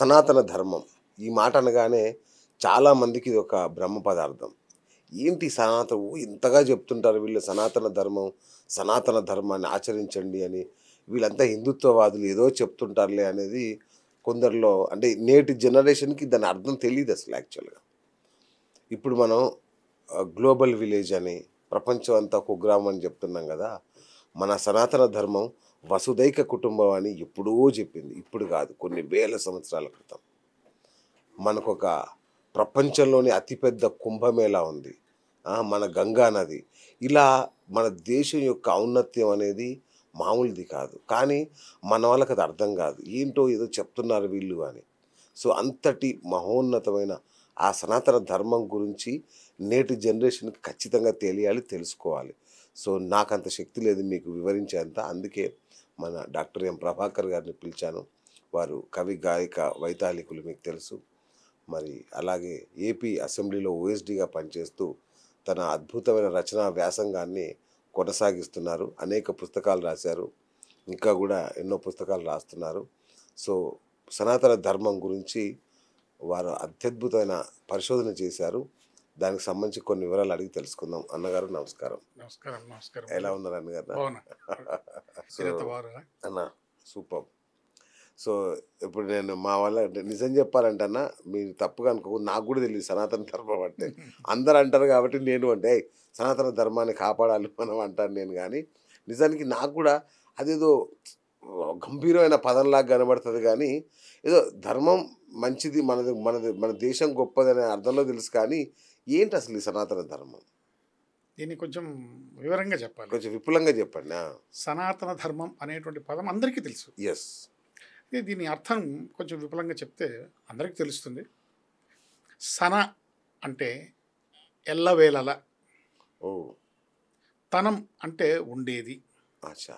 సనాతన ధర్మం ఈ మాట అనగానే చాలామందికి ఇది ఒక బ్రహ్మ పదార్థం. ఏంటి సనాతన ఇంతగా చెప్తుంటారు వీళ్ళు సనాతన ధర్మాన్ని ఆచరించండి అని. వీళ్ళంతా హిందుత్వవాదులు ఏదో చెప్తుంటారులే అనేది కొందరిలో, అంటే నేటి జనరేషన్‌కి దాని అర్థం తెలీదు అసలు యాక్చువల్‌గా. ఇప్పుడు మనం గ్లోబల్ విలేజ్ అని, ప్రపంచం అంతా కుగ్రామం అని చెప్తున్నాం కదా! మన సనాతన ధర్మం వసుదైక కుటుంబం అని ఎప్పుడో చెప్పింది. ఇప్పుడు కాదు, కొన్ని వేల సంవత్సరాల క్రితం. మనకొక ప్రపంచంలోని అతిపెద్ద కుంభమేళా ఉంది. మన గంగా నది. ఇలా మన దేశం యొక్క ఔన్నత్యం అనేది మామూలుది కాదు. కానీ మన వాళ్ళకి అది అర్థం కాదు. ఏంటో ఏదో చెప్తున్నారు వీళ్ళు అని. సో అంతటి మహోన్నతమైన ఆ సనాతన ధర్మం గురించి నేటి జనరేషన్‌కి ఖచ్చితంగా తెలియాలి, తెలుసుకోవాలి. సో నాకంత శక్తి లేదు మీకు వివరించేంత. అందుకే మన డాక్టర్ ఎం. ప్రభాకర్ గారిని పిలిచాను. వారు కవి, గాయక, వైతాళికులు మీకు తెలుసు. మరి అలాగే ఏపీ అసెంబ్లీలో ఓఎస్డీగా పనిచేస్తూ తన అద్భుతమైన రచనా వ్యాసంగాన్ని కొనసాగిస్తున్నారు. అనేక పుస్తకాలు రాశారు. ఇంకా కూడా ఎన్నో పుస్తకాలు రాస్తున్నారు. సో సనాతన ధర్మం గురించి వారు అత్యద్భుతమైన పరిశోధన చేశారు. దానికి సంబంధించి కొన్ని వివరాలు అడిగి తెలుసుకుందాం. అన్నగారు నమస్కారం. నమస్కారం. నమస్కారం. ఎలా ఉన్నారు అన్నగారు? బాగున్నా. అన్న సూపర్. సో ఇప్పుడు నేను మా వాళ్ళ నిజం చెప్పాలంటే అన్న, మీరు తప్పుగా అనుకో, నాకు కూడా తెలియదు సనాతన ధర్మం అంటే. అందరు అంటారు కాబట్టి నేను అంటే సనాతన ధర్మాన్ని కాపాడాలి మనం అంటాను నేను. కానీ నిజానికి నాకు కూడా అదేదో గంభీరమైన పదంలాగా కనబడుతుంది. కానీ ఏదో ధర్మం మంచిది, మన దేశం గొప్పదనే అర్థంలో తెలుసు. కానీ ఏంటి అసలు ఈ సనాతన ధర్మం? దీన్ని కొంచెం వివరంగా చెప్పాలి. కొంచెం విపులంగా చెప్పండి. సనాతన ధర్మం అనేటువంటి పదం అందరికీ తెలుసు. ఎస్. దీని అర్థం కొంచెం విపులంగా చెప్తే అందరికీ తెలుస్తుంది. సన అంటే ఎల్లవేళల, ఓ తనం అంటే ఉండేది, అచ్చా,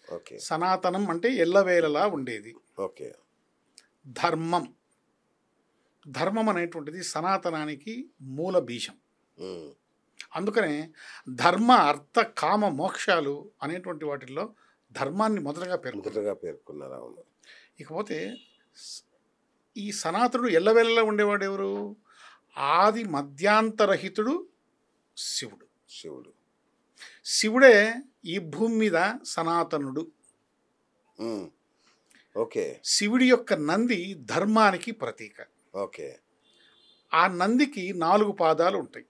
ఓకే. సనాతనం అంటే ఎల్లవేళలా ఉండేది. ఓకే. ధర్మం, ధర్మం అనేటువంటిది సనాతనానికి మూల బీజం. అందుకనే ధర్మ, అర్థ, కామ, మోక్షాలు అనేటువంటి వాటిల్లో ధర్మాన్ని మొదటగా పేర్కొన్నారు. అవును. ఇకపోతే ఈ సనాతనుడు ఎల్లవేళలా ఉండేవాడు ఎవరు? ఆది మధ్యాంతరహితుడు శివుడు. శివుడే ఈ భూమి మీద సనాతనుడు. ఓకే. శివుడి యొక్క నంది ధర్మానికి ప్రతీక. ఓకే. ఆ నందికి 4 పాదాలు ఉంటాయి.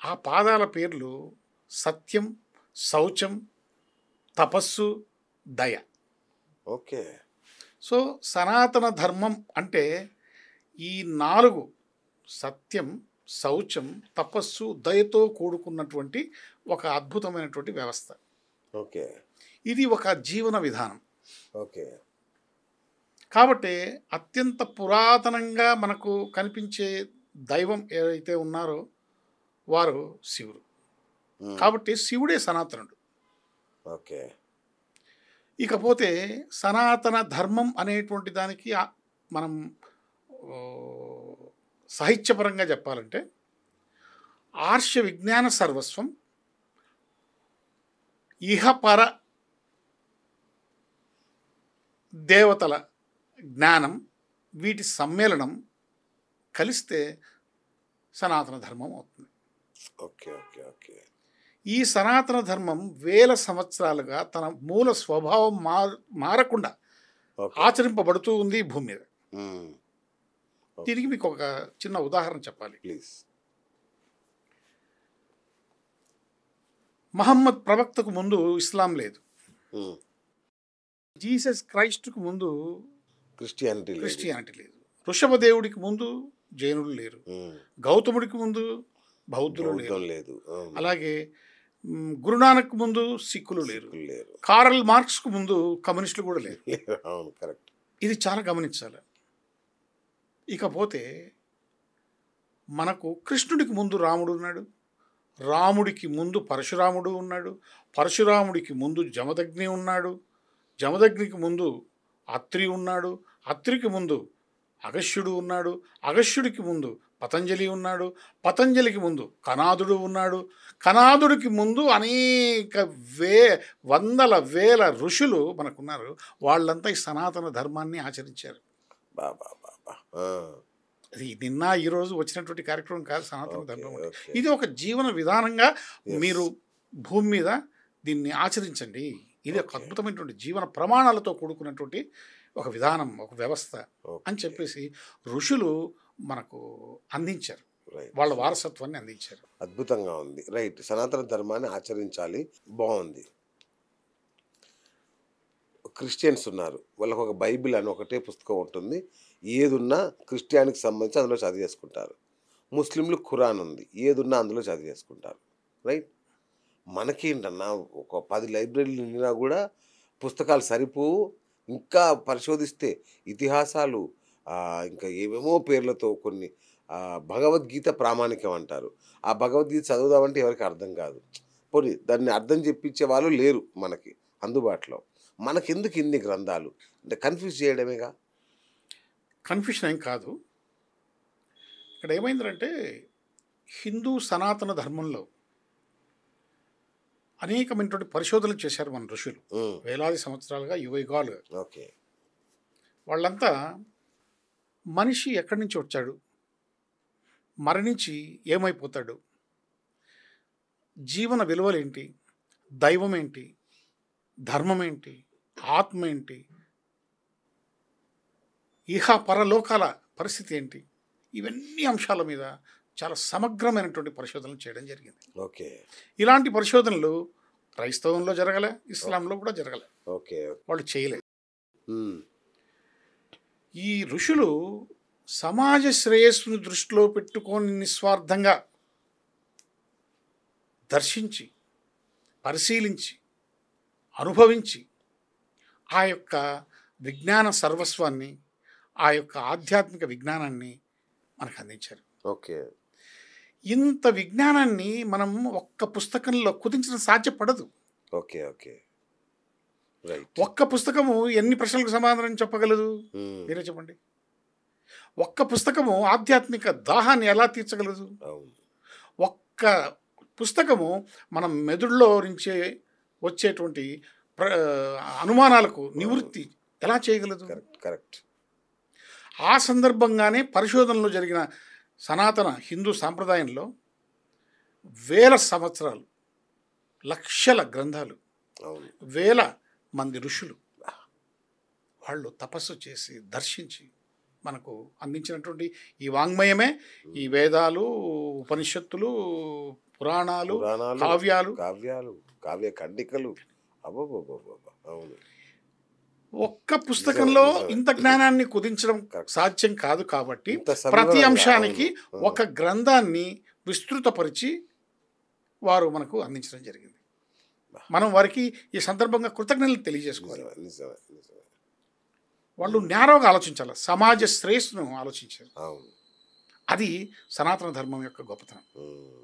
ఆ పాదాల పేర్లు సత్యం, శౌచం, తపస్సు, దయ. ఓకే. సో సనాతన ధర్మం అంటే ఈ 4 సత్యం, శౌచం, తపస్సు, దయతో కూడుకున్నటువంటి ఒక అద్భుతమైనటువంటి వ్యవస్థ. ఓకే. ఇది ఒక జీవన విధానం. ఓకే. కాబట్టి అత్యంత పురాతనంగా మనకు కనిపించే దైవం ఏదైతే ఉన్నారో వారు శివుడు. కాబట్టి శివుడే సనాతనుడు. ఓకే. ఇకపోతే సనాతన ధర్మం అనేటువంటి దానికి మనం సాహిత్యపరంగా చెప్పాలంటే ఆర్ష విజ్ఞాన సర్వస్వం, ఇహపర దేవతల జ్ఞానం, వీటి సమ్మేళనం కలిస్తే సనాతన ధర్మం అవుతుంది. ఓకే. ఓకే. ఓకే. ఈ సనాతన ధర్మం వేల సంవత్సరాలుగా తన మూల స్వభావం మారకుండా ఆచరింపబడుతూ ఉంది భూమి మీద. దీనికి మీకు ఒక చిన్న ఉదాహరణ చెప్పాలి. ప్లీజ్. మహమ్మద్ ప్రవక్తకు ముందు ఇస్లాం లేదు. జీసస్ క్రైస్ట్కు ముందు క్రిస్టియానిటీ లేదు. ఋషభదేవుడికి ముందు జైనులు లేరు. గౌతముడికి ముందు బౌద్ధులు లేరు. అలాగే గురునానక్ ముందు సిక్కులు లేరు. కార్ల్ మార్క్స్కు ముందు కమ్యూనిస్టులు కూడా లేరు. ఇది చాలా గమనించాలి. ఇకపోతే మనకు కృష్ణుడికి ముందు రాముడు ఉన్నాడు, రాముడికి ముందు పరశురాముడు ఉన్నాడు, పరశురాముడికి ముందు జమదగ్ని ఉన్నాడు, జమదగ్నికి ముందు అత్రి ఉన్నాడు, అత్రికి ముందు అగస్త్యుడు ఉన్నాడు, అగస్త్యుడికి ముందు పతంజలి ఉన్నాడు, పతంజలికి ముందు కనాదుడు ఉన్నాడు, కనాదుడికి ముందు అనేక వందల వేల ఋషులు మనకున్నారు. వాళ్ళంతా ఈ సనాతన ధర్మాన్ని ఆచరించారు. బా బా బా బా. ఆ, అది నిన్న ఈరోజు వచ్చినటువంటి కార్యక్రమం కాదు సనాతన ఓకే ధర్మం అంటే. ఓకే. ఇది ఒక జీవన విధానంగా ఎస్. మీరు భూమి మీద దీన్ని ఆచరించండి. ఇది ఒక ఓకే అద్భుతమైనటువంటి జీవన ప్రమాణాలతో కూడుకున్నటువంటి ఒక విధానం, ఒక వ్యవస్థ అని ఓకే. చెప్పేసి ఋషులు మనకు అందించారు. రైట్. వాళ్ళ వారసత్వాన్ని అందించారు. అద్భుతంగా ఉంది. రైట్. సనాతన ధర్మాన్ని ఆచరించాలి. బాగుంది. క్రిస్టియన్స్ ఉన్నారు. వాళ్ళకి ఒక బైబిల్ అని ఒకటే పుస్తకం ఉంటుంది. ఏదున్నా క్రిస్టియానికి సంబంధించి అందులో చదివేసుకుంటారు. ముస్లింలు ఖురాన్ ఉంది. ఏదున్నా అందులో చదివేసుకుంటారు. రైట్. మనకేంటన్నా ఒక 10 లైబ్రరీలు నిండినా కూడా పుస్తకాలు సరిపోవు. ఇంకా పరిశోధిస్తే ఇతిహాసాలు, ఇంకా ఏమేమో పేర్లతో కొన్ని, భగవద్గీత ప్రామాణికం అంటారు. ఆ భగవద్గీత చదువుదామంటే ఎవరికి అర్థం కాదు. పోనీ దాన్ని అర్థం చెప్పించే వాళ్ళు లేరు మనకి అందుబాటులో. మనకెందుకు ఇన్ని గ్రంథాలు అంటే కన్ఫ్యూజ్ చేయడమేగా. కన్ఫ్యూషన్ ఏం కాదు. ఇక్కడ ఏమైందంటే హిందూ సనాతన ధర్మంలో అనేకమైనటువంటి పరిశోధనలు చేశారు మన ఋషులు. వేలాది సంవత్సరాలుగా, యుగాలుగా. ఓకే. వాళ్ళంతా మనిషి ఎక్కడి నుంచి వచ్చాడు, మరణించి ఏమైపోతాడు, జీవన విలువలేంటి, దైవం ఏంటి, ధర్మం ఏంటి, ఆత్మ ఏంటి, ఇహ పరలోకాల పరిస్థితి ఏంటి, ఇవన్నీ అంశాల మీద చాలా సమగ్రమైనటువంటి పరిశోధనలు చేయడం జరిగింది. ఓకే ఇలాంటి పరిశోధనలు క్రైస్తవంలో జరగలే, ఇస్లాంలో కూడా జరగలే. ఓకే. వాళ్ళు చేయలేదు. ఉమ్. ఈ ఋషులు సమాజ శ్రేయస్సును దృష్టిలో పెట్టుకొని నిస్వార్థంగా దర్శించి, పరిశీలించి, అనుభవించి ఆ యొక్క విజ్ఞాన సర్వస్వాన్ని, ఆ యొక్క ఆధ్యాత్మిక విజ్ఞానాన్ని మనకు అందించారు. ఓకే. ఇంత విజ్ఞానాన్ని మనం ఒక్క పుస్తకంలో కుదించడం సాధ్యపడదు. ఓకే. ఓకే. రైట్. ఒక్క పుస్తకము ఎన్ని ప్రశ్నలకు సమాధానం చెప్పగలదు? ఉమ్. మీరే చెప్పండి. ఒక్క పుస్తకము ఆధ్యాత్మిక దాహాన్ని ఎలా తీర్చగలదు? అవును. ఒక్క పుస్తకము మనం మెదడులో నుంచి వచ్చేటువంటి అనుమానాలకు నివృత్తి ఎలా చేయగలదు? Correct correct. ఆ సందర్భంగానే పరిశోధనలో జరిగిన సనాతన హిందూ సాంప్రదాయంలో వేల సంవత్సరాలు, లక్షల గ్రంథాలు, అవును. వేల మంది ఋషులు వాళ్ళు తపస్సు చేసి దర్శించి మనకు అందించినటువంటి ఈ వాంగ్మయమే ఈ వేదాలు, ఉపనిషత్తులు, పురాణాలు, పురాణాలు, కావ్యాలు. కావ్యాలు, కావ్య ఖండికలు. అబ్బబ్బబ్బబ్బ. అవును. ఒక్క పుస్తకంలో నిజమే. ఇంత జ్ఞానాన్ని కుదించడం Correct. సాధ్యం కాదు. కాబట్టి ఇంత ప్రతి సమగ్రంగా, అంశానికి అవును. ఒక గ్రంథాన్ని విస్తృతపరిచి వారు మనకు అందించడం జరిగింది. మనం వారికి ఈ సందర్భంగా కృతజ్ఞతలు తెలియజేసుకోవాలి. నిజమే నిజమే నిజమే. వాళ్ళు నేరోగా ఆలోచించాలి, సమాజ శ్రేయస్సును ఆలోచించారు. అవును. అది సనాతన ధర్మం యొక్క గొప్పతనం. ఉమ్.